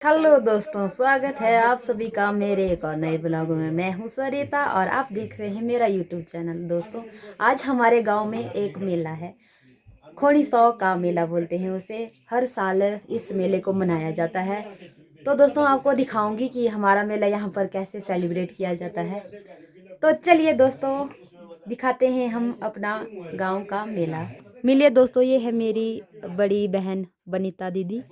Hello दोस्तों, स्वागत है आप सभी का मेरे एक और नए ब्लॉग में। मैं हूं सरिता और आप देख रहे हैं मेरा यूट्यूब चैनल। दोस्तों, आज हमारे गांव में एक मेला है। खोड़ी सौ का मेला बोलते हैं उसे। हर साल इस मेले को मनाया जाता है। तो दोस्तों, आपको दिखाऊंगी कि हमारा मेला यहाँ पर कैसे सेलिब्रेट किया जाता है। तो चलिए दोस्तों, दिखाते हैं हम अपना गाँव का मेला। मिलिए दोस्तों, ये है मेरी बड़ी बहन बनीता दीदी।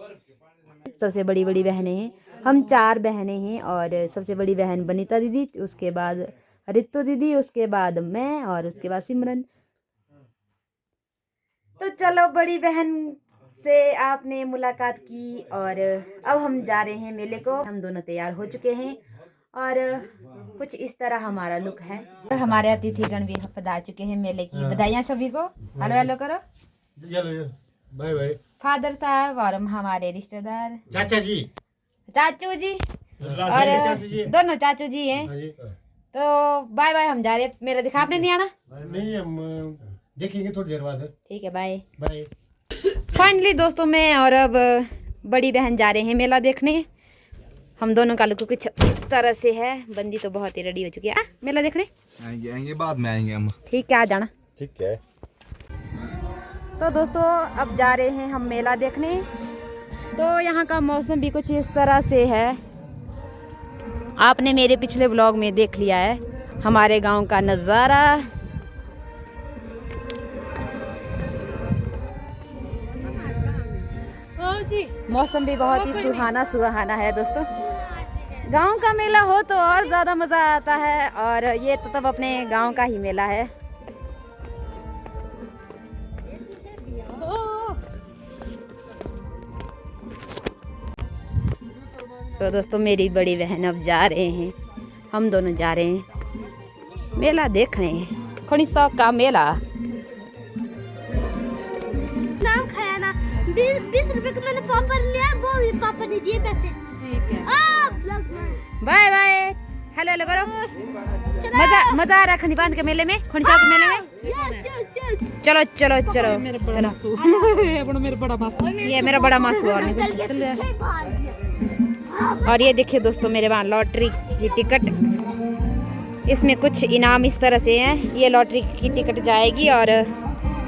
सबसे बड़ी बड़ी बहनें हैं। हम 4 बहनें हैं और सबसे बड़ी बहन बनीता दीदी, उसके बाद रितु दीदी, उसके बाद मैं और उसके बाद सिमरन। तो चलो, बड़ी बहन से आपने मुलाकात की और अब हम जा रहे हैं मेले को। हम दोनों तैयार हो चुके हैं और कुछ इस तरह हमारा लुक है। और हमारे अतिथिगण भी पधार चुके हैं मेले की। बधाइयाँ सभी को। हेलो हेलो करो। Bye bye. फादर साहब और हमारे रिश्तेदार चाचा जी, चाचू जी और दोनों चाचू जी हैं। तो बाय बाय, हम जा रहे हैं। मेरा दिखा, आपने नहीं आना? नहीं, हम देखेंगे थोड़ी देर बाद। ठीक है, बाय बाय। फाइनली दोस्तों, मैं और अब बड़ी बहन जा रहे हैं मेला देखने। हम दोनों का लुक कुछ इस तरह से है। बंदी तो बहुत ही रेडी हो चुकी है। मेला देखने आएंगे बाद में आएंगे हम। ठीक है, आ जाना। ठीक है। तो दोस्तों, अब जा रहे हैं हम मेला देखने। तो यहाँ का मौसम भी कुछ इस तरह से है। आपने मेरे पिछले ब्लॉग में देख लिया है हमारे गांव का नज़ारा। मौसम भी बहुत ही सुहाना सुहाना है दोस्तों। गांव का मेला हो तो और ज़्यादा मज़ा आता है। और ये तो तब अपने गांव का ही मेला है। तो दोस्तों, मेरी बड़ी बहन अब जा रहे हैं। हम दोनों जा रहे हैं मेला देखने। खोड़ी सौ का मेला। नाम खाया ना। 20 रुपए का मैंने पापा ने लिया, वो भी पापा ने दिए पैसे। Bye bye. हेलो हेलो करो। मजा आ रहा खनी बांध के मेले में, खोड़ी सौ के मेले में। चलो चलो चलो चलो। ये मेरा बड़ा मासू और नहीं कुछ। चल। और ये देखिए दोस्तों, मेरे वहाँ लॉटरी की टिकट। इसमें कुछ इनाम इस तरह से हैं। ये लॉटरी की टिकट जाएगी और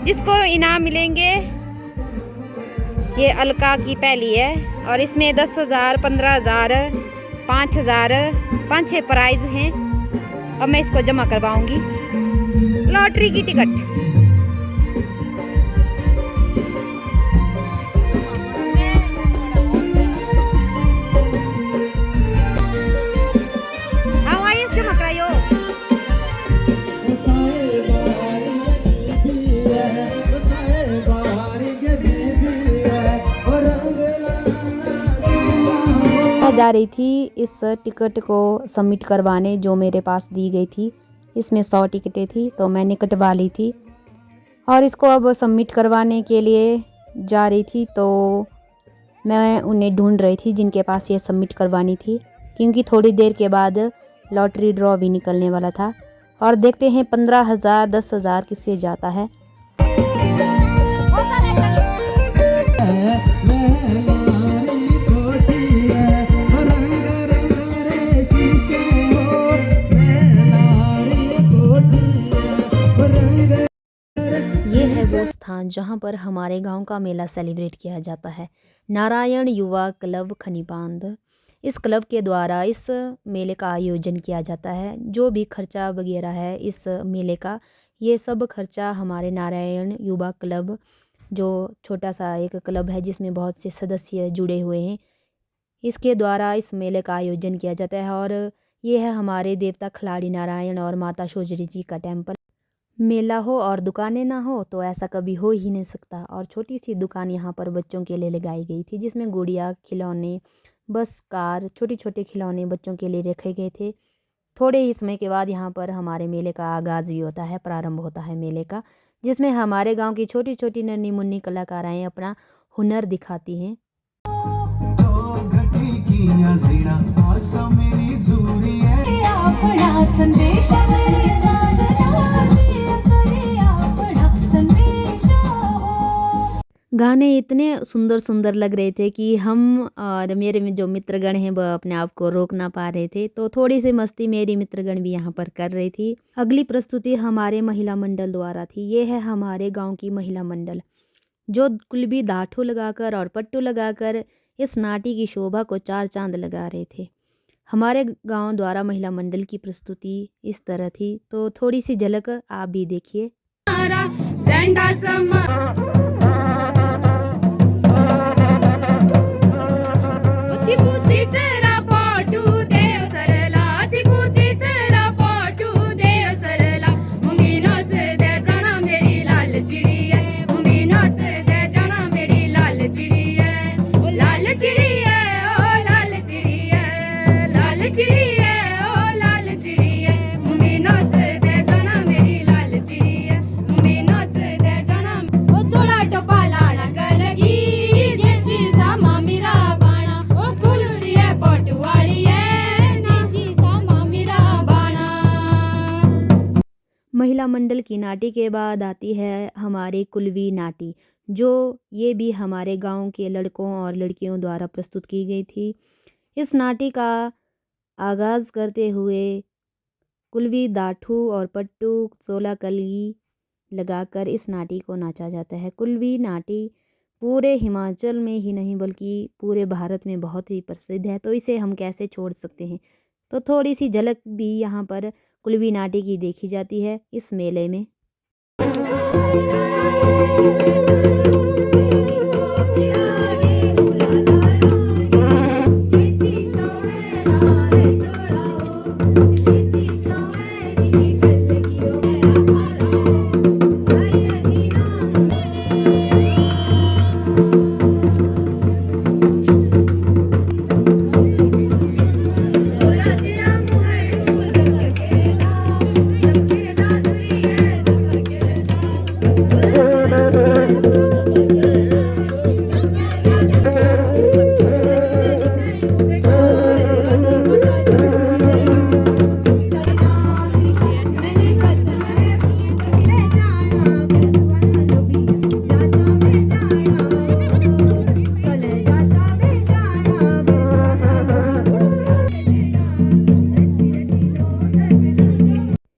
जिसको इनाम मिलेंगे, ये अलका की पहली है और इसमें 10,000, 15,000, 5,000, 5-6 प्राइज हैं। अब मैं इसको जमा करवाऊंगी, लॉटरी की टिकट। जा रही थी इस टिकट को सबमिट करवाने, जो मेरे पास दी गई थी। इसमें 100 टिकटें थी तो मैंने कटवा ली थी और इसको अब सबमिट करवाने के लिए जा रही थी। तो मैं उन्हें ढूंढ रही थी जिनके पास ये सबमिट करवानी थी, क्योंकि थोड़ी देर के बाद लॉटरी ड्रॉ भी निकलने वाला था। और देखते हैं 15,000, 10,000 किससे जाता है। वो स्थान जहाँ पर हमारे गांव का मेला सेलिब्रेट किया जाता है, नारायण युवा क्लब खनीबांध। इस क्लब के द्वारा इस मेले का आयोजन किया जाता है। जो भी खर्चा वगैरह है इस मेले का, ये सब खर्चा हमारे नारायण युवा क्लब, जो छोटा सा एक क्लब है जिसमें बहुत से सदस्य जुड़े हुए हैं, इसके द्वारा इस मेले का आयोजन किया जाता है। और ये है हमारे देवता खिलाड़ी नारायण और माता शोजरी जी का टेम्पल। मेला हो और दुकानें ना हो तो ऐसा कभी हो ही नहीं सकता। और छोटी सी दुकान यहाँ पर बच्चों के लिए लगाई गई थी, जिसमें गुड़िया, खिलौने, बस, कार, छोटे छोटे खिलौने बच्चों के लिए रखे गए थे। थोड़े ही समय के बाद यहाँ पर हमारे मेले का आगाज़ भी होता है, प्रारंभ होता है मेले का, जिसमें हमारे गांव की छोटी छोटी नन्ही मुन्नी कलाकारें अपना हुनर दिखाती हैं। गाने इतने सुंदर सुंदर लग रहे थे कि हम और मेरे में जो मित्रगण हैं वह अपने आप को रोक ना पा रहे थे। तो थोड़ी सी मस्ती मेरी मित्रगण भी यहाँ पर कर रही थी। अगली प्रस्तुति हमारे महिला मंडल द्वारा थी। ये है हमारे गांव की महिला मंडल जो कुलबी दाठू लगाकर और पट्टू लगाकर इस नाटी की शोभा को चार चांद लगा रहे थे। हमारे गांव द्वारा महिला मंडल की प्रस्तुति इस तरह थी। तो थोड़ी सी झलक आप भी देखिए। महिला मंडल की नाटी के बाद आती है हमारी कुलवी नाटी, जो ये भी हमारे गांव के लड़कों और लड़कियों द्वारा प्रस्तुत की गई थी। इस नाटी का आगाज़ करते हुए कुलवी दाठू और पट्टू 16 कलगी लगाकर इस नाटी को नाचा जाता है। कुलवी नाटी पूरे हिमाचल में ही नहीं बल्कि पूरे भारत में बहुत ही प्रसिद्ध है, तो इसे हम कैसे छोड़ सकते हैं। तो थोड़ी सी झलक भी यहाँ पर कुलवी नाटी की देखी जाती है इस मेले में।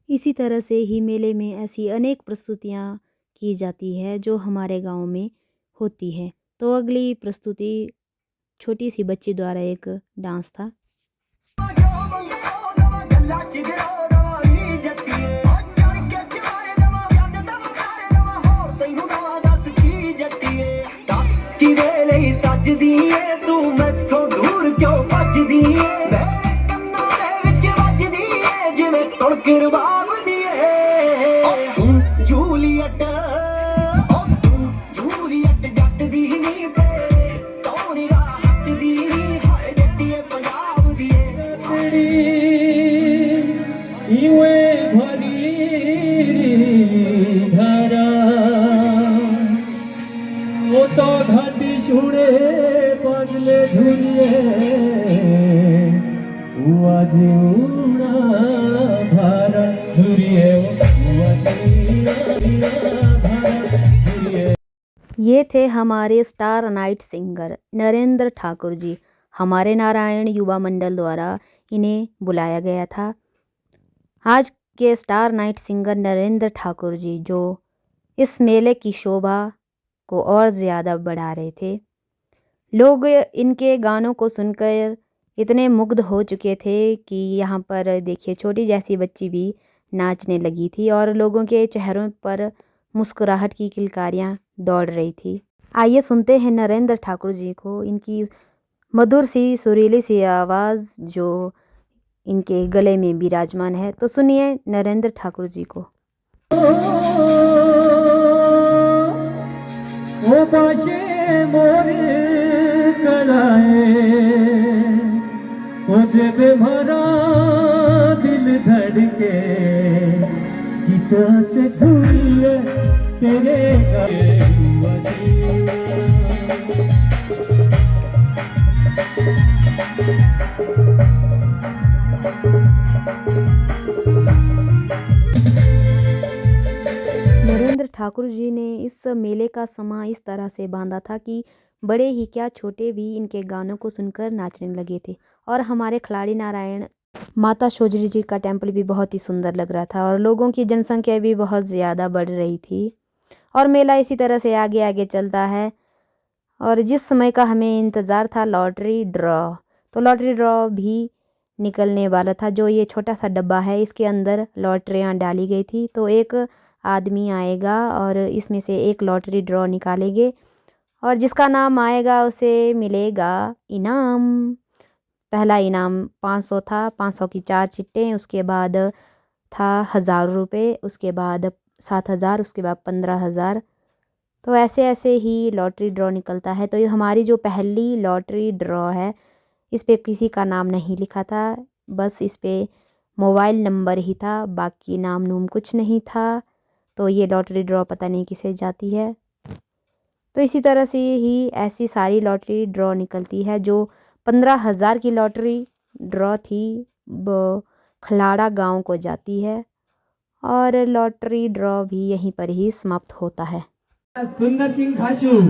इसी तरह से ही मेले में ऐसी अनेक प्रस्तुतियाँ की जाती है जो हमारे गांव में होती है। तो अगली प्रस्तुति छोटी सी बच्ची द्वारा एक डांस था। ये थे हमारे star night singer Narendra Thakur ji. हमारे नारायण युवा मंडल द्वारा इन्हें बुलाया गया था। आज के star night singer Narendra Thakur ji जो इस मेले की शोभा को और ज़्यादा बढ़ा रहे थे। लोग इनके गानों को सुनकर इतने मुग्ध हो चुके थे कि यहाँ पर देखिए छोटी जैसी बच्ची भी नाचने लगी थी और लोगों के चेहरों पर मुस्कुराहट की किलकारियाँ दौड़ रही थी। आइए सुनते हैं नरेंद्र ठाकुर जी को, इनकी मधुर सी सुरीली सी आवाज़ जो इनके गले में विराजमान है। तो सुनिए नरेंद्र ठाकुर जी को। ओ पाशे मोर कलाए ओ जब भरा दिल धड़के कितना से छुए तेरे नरेंद्र ठाकुर ठाकुर जी ने इस मेले का समा इस तरह से बांधा था कि बड़े ही क्या छोटे भी इनके गानों को सुनकर नाचने लगे थे। और हमारे खिलाड़ी नारायण माता शोजरी जी का टेम्पल भी बहुत ही सुंदर लग रहा था और लोगों की जनसंख्या भी बहुत ज़्यादा बढ़ रही थी। और मेला इसी तरह से आगे आगे चलता है। और जिस समय का हमें इंतज़ार था लॉटरी ड्रॉ, तो लॉटरी ड्रॉ भी निकलने वाला था। जो ये छोटा सा डब्बा है इसके अंदर लॉटरियाँ डाली गई थी। तो एक आदमी आएगा और इसमें से एक लॉटरी ड्रॉ निकालेंगे और जिसका नाम आएगा उसे मिलेगा इनाम। पहला इनाम 500 था, 500 की 4 चिट्टे, उसके बाद था 1000 रुपये, उसके बाद 7000, उसके बाद 15000। तो ऐसे ऐसे ही लॉटरी ड्रॉ निकलता है। तो ये हमारी जो पहली लॉटरी ड्रॉ है इस पे किसी का नाम नहीं लिखा था, बस इस पे मोबाइल नंबर ही था, बाकी नाम नूम कुछ नहीं था। तो ये लॉटरी ड्रॉ पता नहीं किसे जाती है। तो इसी तरह से ही ऐसी सारी लॉटरी ड्रॉ निकलती है। जो 15000 की लॉटरी ड्रॉ थी वो खलाड़ा गांव को जाती है और लॉटरी ड्रॉ भी यहीं पर ही समाप्त होता है। सुंदर सिंह खाशू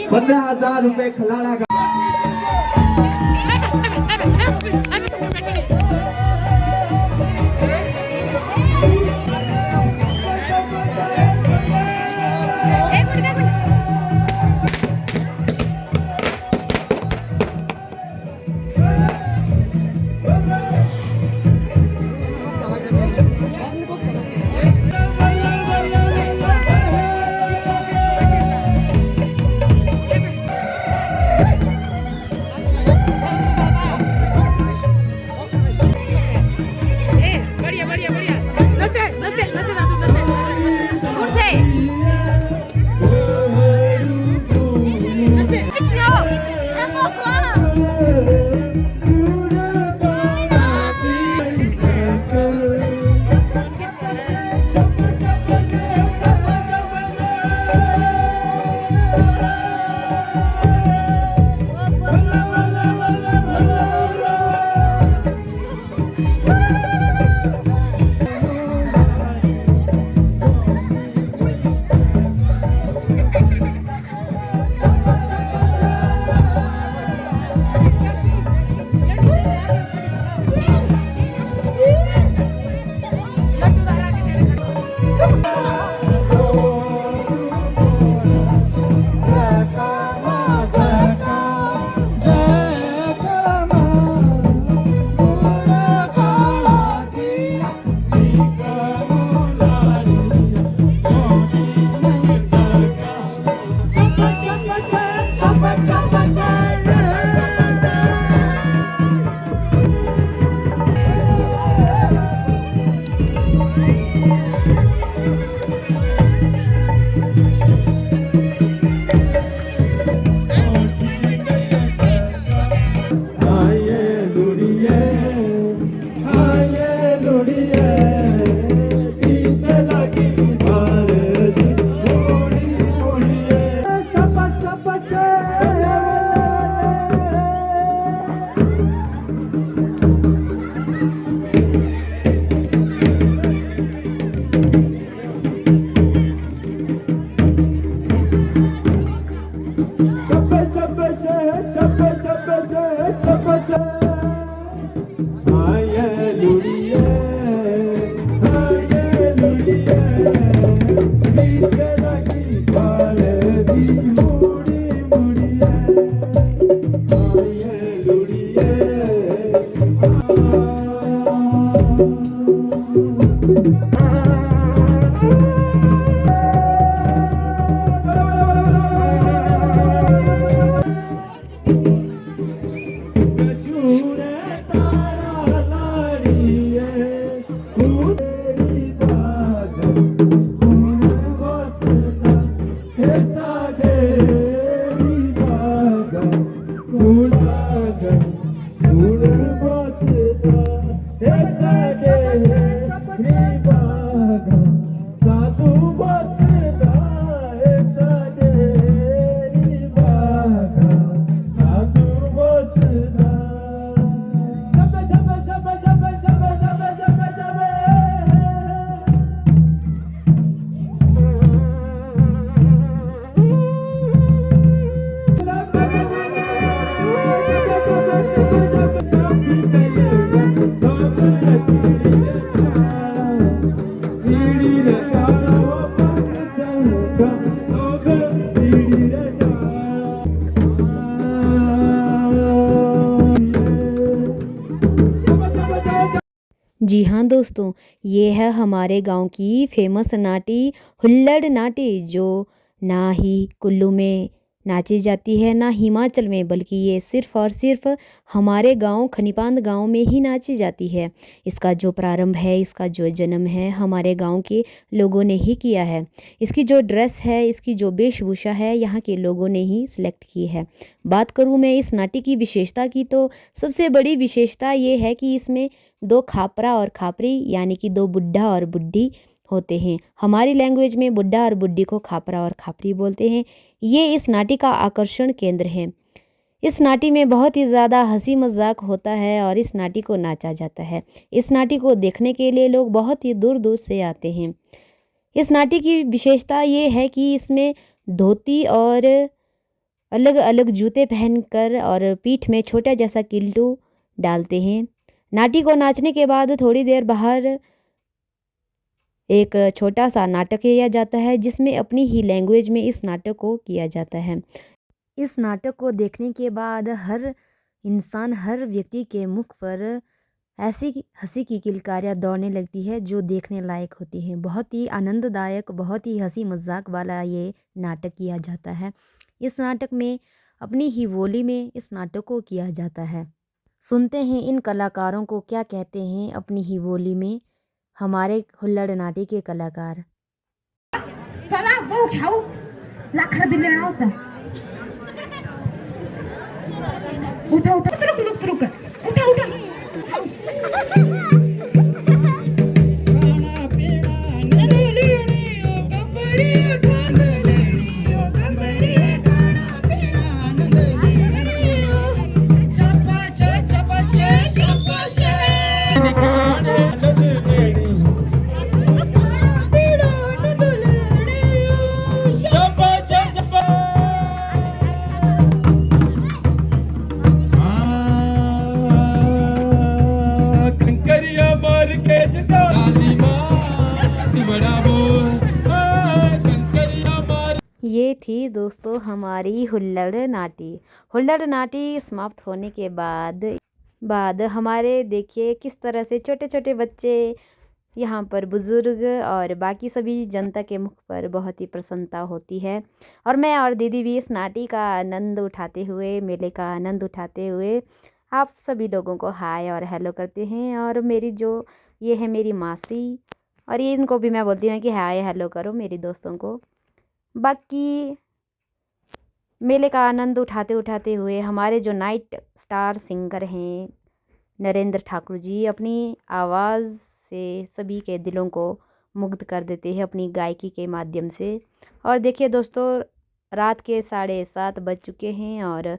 15,000 रुपए खिलाड़ा का। जी हाँ दोस्तों, ये है हमारे गांव की फेमस नाटी हुल्लड़ नाटी, जो ना ही कुल्लू में नाची जाती है ना हिमाचल में, बल्कि ये सिर्फ़ और सिर्फ़ हमारे गांव खनीपांद गांव में ही नाची जाती है। इसका जो प्रारंभ है, इसका जो जन्म है, हमारे गांव के लोगों ने ही किया है। इसकी जो ड्रेस है, इसकी जो वेशभूषा है, यहाँ के लोगों ने ही सिलेक्ट की है। बात करूँ मैं इस नाटी की विशेषता की, तो सबसे बड़ी विशेषता ये है कि इसमें 2 खापरा और खापरी यानी कि 2 बुड्ढा और बुड्ढी होते हैं। हमारी लैंग्वेज में बुड्ढा और बुड्ढी को खापरा और खापरी बोलते हैं। ये इस नाटी का आकर्षण केंद्र है। इस नाटी में बहुत ही ज़्यादा हंसी मजाक होता है और इस नाटी को नाचा जाता है। इस नाटी को देखने के लिए लोग बहुत ही दूर दूर से आते हैं। इस नाटी की विशेषता ये है कि इसमें धोती और अलग अलग जूते पहनकर और पीठ में छोटा जैसा किल्टू डालते हैं। नाटी को नाचने के बाद थोड़ी देर बाहर एक छोटा सा नाटक किया जाता है, जिसमें अपनी ही लैंग्वेज में इस नाटक को किया जाता है। इस नाटक को देखने के बाद हर इंसान, हर व्यक्ति के मुख पर ऐसी हंसी की किलकारियाँ दौड़ने लगती है, जो देखने लायक होती हैं। बहुत ही आनंददायक, बहुत ही हंसी मजाक वाला ये नाटक किया जाता है। इस नाटक में अपनी ही बोली में इस नाटक को किया जाता है। सुनते हैं इन कलाकारों को क्या कहते हैं अपनी ही बोली में हमारे हुल्लड़ नाटी के कलाकार। चला वो खाऊ लाखर बिल्ले ना उठा उठा रुक रुक उठा उठा ये थी दोस्तों हमारी हुल्लड़ नाटी। हुल्लड़ नाटी समाप्त होने के बाद हमारे देखिए किस तरह से छोटे छोटे बच्चे, यहाँ पर बुज़ुर्ग और बाकी सभी जनता के मुख पर बहुत ही प्रसन्नता होती है। और मैं और दीदी भी इस नाटी का आनंद उठाते हुए, मेले का आनंद उठाते हुए आप सभी लोगों को हाय और हेलो करते हैं। और मेरी जो ये है मेरी मासी, और ये इनको भी मैं बोलती हूँ कि हाय हेलो करो मेरी दोस्तों को। बाकी मेले का आनंद उठाते उठाते हुए हमारे जो नाइट स्टार सिंगर हैं नरेंद्र ठाकुर जी, अपनी आवाज़ से सभी के दिलों को मुग्ध कर देते हैं अपनी गायकी के माध्यम से। और देखिए दोस्तों, रात के 7:30 बज चुके हैं और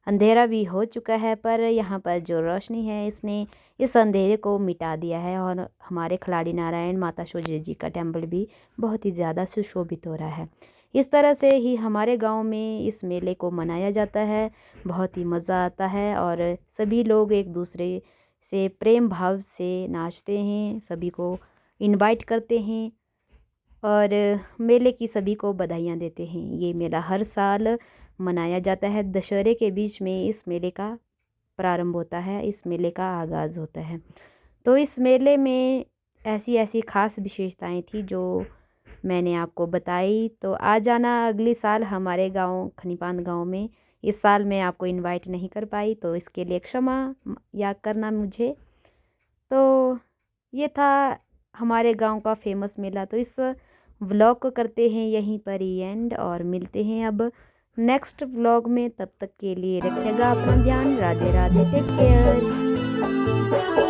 अंधेरा भी हो चुका है, पर यहाँ पर जो रोशनी है इसने इस अंधेरे को मिटा दिया है। और हमारे खिलाड़ी नारायण माता शोजी जी का टेम्पल भी बहुत ही ज़्यादा सुशोभित हो रहा है। इस तरह से ही हमारे गांव में इस मेले को मनाया जाता है। बहुत ही मज़ा आता है और सभी लोग एक दूसरे से प्रेम भाव से नाचते हैं, सभी को इनवाइट करते हैं और मेले की सभी को बधाइयाँ देते हैं। ये मेला हर साल मनाया जाता है। दशहरे के बीच में इस मेले का प्रारंभ होता है, इस मेले का आगाज़ होता है। तो इस मेले में ऐसी ऐसी ख़ास विशेषताएं थी जो मैंने आपको बताई। तो आ जाना अगली साल हमारे गांव खनीपांद गांव में। इस साल मैं आपको इनवाइट नहीं कर पाई, तो इसके लिए क्षमा याद करना मुझे। तो ये था हमारे गांव का फेमस मेला। तो इस व्लॉग को करते हैं यहीं पर ही एंड, और मिलते हैं अब नेक्स्ट व्लॉग में। तब तक के लिए रखिएगा अपना ध्यान। Radhe Radhe, take care.